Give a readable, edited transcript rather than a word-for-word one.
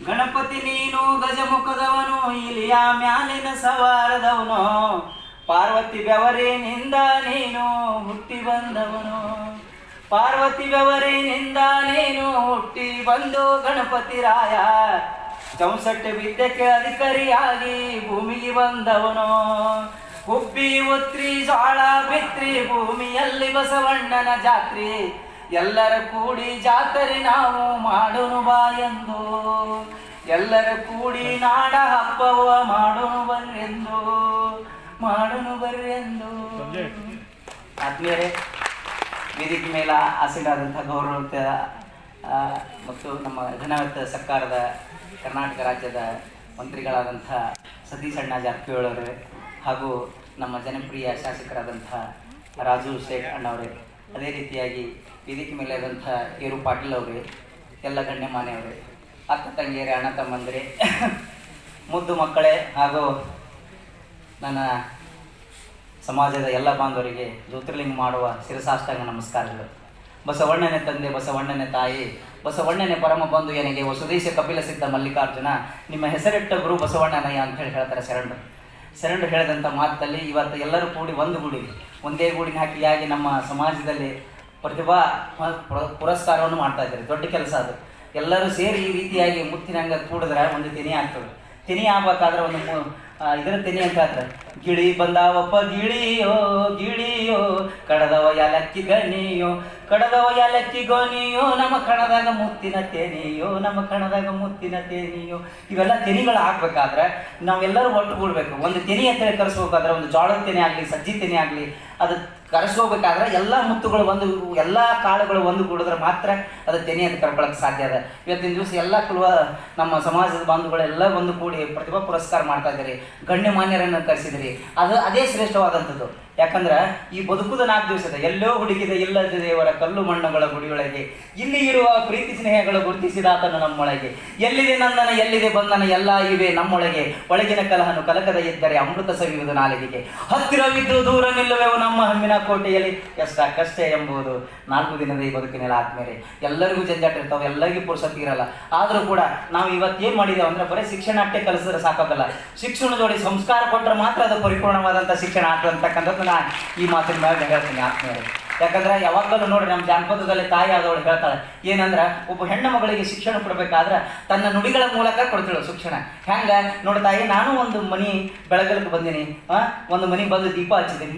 ಗಣಪತಿ ನೀನು ಗಜಮುಖದವನು, ಇಲಿಯ ಮ್ಯಾಲಿನ ಸವಾರದವನು, ಪಾರ್ವತಿ ಬೆವರಿನಿಂದ ನೀನು ಹುಟ್ಟಿ ಬಂದವನು. ಪಾರ್ವತಿ ಬೆವರಿನಿಂದ ನೀನು ಹುಟ್ಟಿ ಬಂದು ಗಣಪತಿ ರಾಯ, ಚೌಸಟ್ಟೆ ವಿದ್ಯಕ್ಕೆ ಅಧಿಕಾರಿಯಾಗಿ ಭೂಮಿಗೆ ಬಂದವನು. ಹುಬ್ಬಿ ಉತ್ರಿ ಜೋಳ ಬಿತ್ರಿ ಭೂಮಿಯಲ್ಲಿ ಬಸವಣ್ಣನ ಜಾತ್ರಿ, ಎಲ್ಲರ ಕೂಡಿ ಜಾತ್ರೆ ನಾವು ಮಾಡೋನು ಬಾ ಎಂದು, ಎಲ್ಲರ ಕೂಡಿ ನಾಡ ಹಬ್ಬವ ಮಾಡೋನು ಬರ್ರೆಂದು, ಮಾಡೋನು ಬರ್ರೆಂದು. ಆದ್ಮೇಲೆ ವೇದಿಕೆ ಮೇಲೆ ಆಸೀನರಾದಂಥ ಗೌರವಾನ್ವಿತ ಮತ್ತು ನಮ್ಮ ಘನವೆತ್ತ ಸರ್ಕಾರದ ಕರ್ನಾಟಕ ರಾಜ್ಯದ ಮಂತ್ರಿಗಳಾದಂಥ ಸತೀಶ್ ಅಣ್ಣ ಜಾರಕಿಹೊಳಿ ಅವರೇ, ಹಾಗೂ ನಮ್ಮ ಜನಪ್ರಿಯ ಶಾಸಕರಾದಂಥ ರಾಜು ಶೇಖ್ ಅಣ್ಣವರೇ, ಅದೇ ರೀತಿಯಾಗಿ ವೇದಿಕೆ ಮೇಲೆ ಆದಂಥ ಏರು ಪಾಟೀಲ್ ಅವರೇ, ಎಲ್ಲ ಗಣ್ಯಮಾನ್ಯವರೇ, ಅಕ್ಕ ತಂಗಿಯರೇ, ಅಣ್ಣ ತಮ್ಮಂದಿರೇ, ಮುದ್ದು ಮಕ್ಕಳೇ, ಹಾಗೂ ನನ್ನ ಸಮಾಜದ ಎಲ್ಲ ಬಾಂಧವರಿಗೆ ಜ್ಯೋತಿರ್ಲಿಂಗ ಮಾಡುವ ಶಿರಸಾಷ್ಟಾಂಗ ನಮಸ್ಕಾರಗಳು. ಬಸವಣ್ಣನೇ ತಂದೆ, ಬಸವಣ್ಣನೇ ತಾಯಿ, ಬಸವಣ್ಣನೇ ಪರಮ ಬಂಧು ಎನಗೆ ವಸುದೇಶ ಕಪಿಲ ಸಿದ್ಧ ಮಲ್ಲಿಕಾರ್ಜುನ, ನಿಮ್ಮ ಹೆಸರಿಟ್ಟ ಗುರು ಬಸವಣ್ಣನಯ್ಯ ಅಂತ ಹೇಳ್ತಾರೆ ಶರಣರು ಹೇಳಿದಂಥ ಮಾತಲ್ಲಿ ಇವತ್ತು ಎಲ್ಲರೂ ಕೂಡಿ ಒಂದು ಗೂಡಿಗೆ, ಒಂದೇ ಗೂಡಿನ ಹಾಕಿಯಾಗಿ ನಮ್ಮ ಸಮಾಜದಲ್ಲಿ ಪ್ರತಿಭಾ ಪುರಸ್ಕಾರವನ್ನು ಮಾಡ್ತಾ ಇದ್ದಾರೆ. ದೊಡ್ಡ ಕೆಲಸ ಅದು. ಎಲ್ಲರೂ ಸೇರಿ ಈ ರೀತಿಯಾಗಿ ಮುತ್ತಿನಂಗ ಕೂಡಿದ್ರೆ ಒಂದು ತೆನಿ ಆಗ್ತದೆ. ತೆನಿ ಆಗ್ಬೇಕಾದ್ರೆ ಒಂದು ಇದರ ತೆನಿ ಅಂತ ಹೇಳ್ತಾರೆ, ಗಿಳಿ ಬಂದಾವಪ್ಪ ಗಿಳಿಯೋ ಗಿಳಿಯೋ, ಕಡದವ ಯಾಲಕ್ಕಿ ಗಣಿಯೋ, ಕಡದವ ಯಾಲಕ್ಕಿ ಗೋನಿಯೋ, ನಮ್ಮ ಕಣದಾಗ ಮುತ್ತಿನ ತೆನಿಯೋ, ನಮ್ಮ ಕಣದಾಗ ಮುತ್ತಿನ ತೆನಿಯೋ. ಇವೆಲ್ಲ ತೆನಿಗಳು ಹಾಕ್ಬೇಕಾದ್ರೆ ನಾವೆಲ್ಲರೂ ಒಟ್ಟುಗೂಡ್ಬೇಕು. ಒಂದು ತೆನಿ ಅಂತ ಹೇಳಿ ಕರೆಸ್ಬೇಕಾದ್ರೆ, ಒಂದು ಜೋಳದ ತೆನೆ ಆಗಲಿ, ಸಜ್ಜಿ ತೆನೆ ಆಗಲಿ, ಅದು ಕರೆಸ್ಕೋಬೇಕಾದ್ರೆ ಎಲ್ಲ ಮುತ್ತುಗಳು ಒಂದು, ಎಲ್ಲ ಕಾಳುಗಳು ಒಂದು ಕೂಡಿದ್ರೆ ಮಾತ್ರ ಅದು ತೆನಿ ಅಂತ ಕರ್ಕೊಳ್ಳೋಕೆ ಸಾಧ್ಯ ಅದ. ಇವತ್ತಿನ ದಿವಸ ಎಲ್ಲ ನಮ್ಮ ಸಮಾಜದ ಬಾಂಧುಗಳೆಲ್ಲ ಒಂದು ಕೂಡಿ ಪ್ರತಿಭಾ ಪುರಸ್ಕಾರ ಮಾಡ್ತಾ ಇದ್ದೀರಿ, ಗಣ್ಯಮಾನ್ಯರನ್ನು ಕರೆಸಿದಿರಿ. ಅದೇ ಶ್ರೇಷ್ಠವಾದಂಥದ್ದು. ಯಾಕಂದ್ರೆ ಈ ಬದುಕುದ 4 ದಿವಸದ ಎಲ್ಲೋ ಹುಡುಕಿದ ಇಲ್ಲದ ದೇವರ ಕಲ್ಲು ಮಣ್ಣುಗಳ ಗುಡಿಯೊಳಗೆ, ಇಲ್ಲಿ ಇರುವ ಪ್ರೀತಿ ಸ್ನೇಹಗಳು ಗುರುತಿಸಿದಾತನು ನಮ್ಮೊಳಗೆ, ಎಲ್ಲಿದೆ ನಂದನ ಎಲ್ಲಿದೆ ಬಂಧನ ಎಲ್ಲ ಇವೆ ನಮ್ಮೊಳಗೆ, ಒಳಗಿನ ಕಲಹನು ಕಲಕದ ಇದ್ದರೆ ಅಮೃತ ಸವಿಯುವುದು ನಾಲಿಗೆಗೆ, ಹತ್ತಿರವಿದ್ದು ದೂರ ನಿಲ್ಲುವೆವು ನಮ್ಮ ಹಮ್ಮಿನ ಕೋಟೆಯಲ್ಲಿ, ಕಷ್ಟ ಎಂಬುದು 4 ದಿನದ ಈ ಬದುಕಿನಲ್ಲಿ ಆದ್ಮೇಲೆ. ಎಲ್ಲರಿಗೂ ಜಂಜಾಟ ಇರ್ತಾವೆ, ಎಲ್ಲರಿಗೂ ಪುರುಸತಿ ಇರಲ್ಲ. ಆದರೂ ಕೂಡ ನಾವು ಇವತ್ತೇನು ಮಾಡಿದ್ದೇವೆ ಅಂದರೆ, ಬರೀ ಶಿಕ್ಷಣ ಅಟ್ಟೆ ಕಲಿಸಿದ್ರೆ ಸಾಕಾಗಲ್ಲ, ಶಿಕ್ಷಣ ಜೋಡಿ ಸಂಸ್ಕಾರ ಕೊಟ್ಟರೆ ಮಾತ್ರ ಅದು ಪರಿಪೂರ್ಣವಾದಂಥ ಶಿಕ್ಷಣ ಆಗ್ತಕ್ಕಂಥದ್ದು ನಾನು ಈ ಮಾತಿನ ಮೇಲೆ ಹೇಳ್ತೀನಿ ಆತ್ಮೀಯರೇ. ಯಾಕಂದ್ರೆ ಯಾವಾಗಲೂ ನೋಡ್ರಿ, ನಮ್ಮ ಜಾನಪದದಲ್ಲಿ ತಾಯಿ ಆದವಳು ಹೇಳ್ತಾಳೆ ಏನಂದ್ರೆ, ಒಬ್ಬ ಹೆಣ್ಣು ಮಗಳಿಗೆ ಶಿಕ್ಷಣ ಕೊಡ್ಬೇಕಾದ್ರೆ ತನ್ನ ನುಡಿಗಳ ಮೂಲಕ ಕೊಡ್ತಾಳೆ ಶಿಕ್ಷಣ. ಹೆಂಗ ನೋಡಿ ತಾಯಿ, ನಾನು ಒಂದು ಮನೆ ಬೆಳಗಲಿಕ್ಕೆ ಬಂದೀನಿ, ಒಂದು ಮನೆ ಬಂದು ದೀಪ ಹಚ್ಚಿದ್ದೀನಿ.